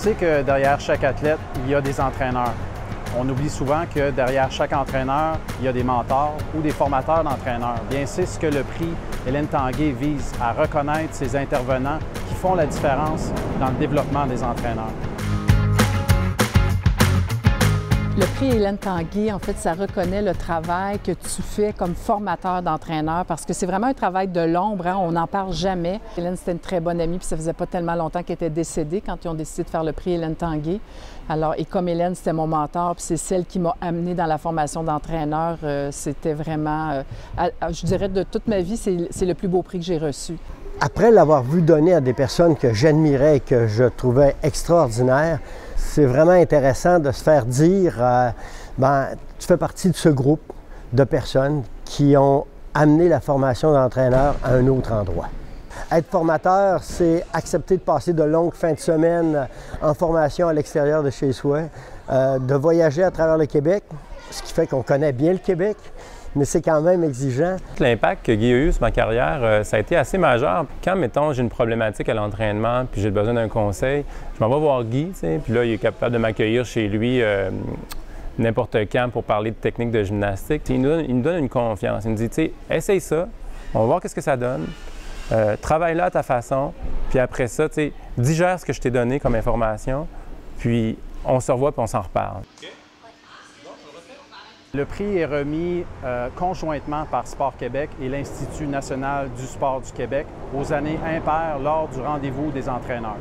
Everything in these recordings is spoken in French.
sait que derrière chaque athlète, il y a des entraîneurs. On oublie souvent que derrière chaque entraîneur, il y a des mentors ou des formateurs d'entraîneurs. Bien, c'est ce que le prix Hélène Tanguay vise, à reconnaître ces intervenants qui font la différence dans le développement des entraîneurs. Le prix Hélène Tanguay, en fait, ça reconnaît le travail que tu fais comme formateur d'entraîneur parce que c'est vraiment un travail de l'ombre, hein? On n'en parle jamais. Hélène, c'était une très bonne amie, puis ça faisait pas tellement longtemps qu'elle était décédée quand ils ont décidé de faire le prix Hélène Tanguay. Alors, et comme Hélène, c'était mon mentor, puis c'est celle qui m'a amenée dans la formation d'entraîneur, c'était vraiment, je dirais, de toute ma vie, c'est le plus beau prix que j'ai reçu. Après l'avoir vu donner à des personnes que j'admirais et que je trouvais extraordinaires, c'est vraiment intéressant de se faire dire tu fais partie de ce groupe de personnes qui ont amené la formation d'entraîneur à un autre endroit. Être formateur, c'est accepter de passer de longues fins de semaine en formation à l'extérieur de chez soi, de voyager à travers le Québec, ce qui fait qu'on connaît bien le Québec, mais c'est quand même exigeant. L'impact que Guy a eu sur ma carrière, ça a été assez majeur. Quand, mettons, j'ai une problématique à l'entraînement puis j'ai besoin d'un conseil, je m'en vais voir Guy, puis là, il est capable de m'accueillir chez lui n'importe quand pour parler de techniques de gymnastique. Il me donne une confiance. Il me dit, tu sais, essaye ça, on va voir qu'est-ce que ça donne, travaille là à ta façon, puis après ça, tu sais, digère ce que je t'ai donné comme information, puis on se revoit puis on s'en reparle. Le prix est remis conjointement par Sport Québec et l'Institut national du sport du Québec aux années impaires lors du rendez-vous des entraîneurs.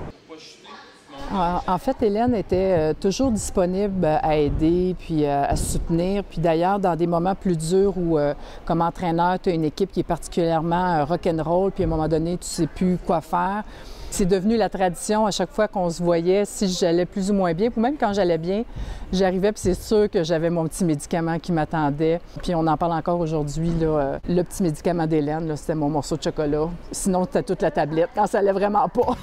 En fait, Hélène était toujours disponible à aider puis à soutenir. Puis d'ailleurs, dans des moments plus durs où, comme entraîneur, tu as une équipe qui est particulièrement rock'n'roll, puis à un moment donné, tu ne sais plus quoi faire. C'est devenu la tradition à chaque fois qu'on se voyait, si j'allais plus ou moins bien, ou même quand j'allais bien, j'arrivais, puis c'est sûr que j'avais mon petit médicament qui m'attendait. Puis on en parle encore aujourd'hui, le petit médicament d'Hélène, c'était mon morceau de chocolat. Sinon, c'était toute la tablette, quand ça allait vraiment pas.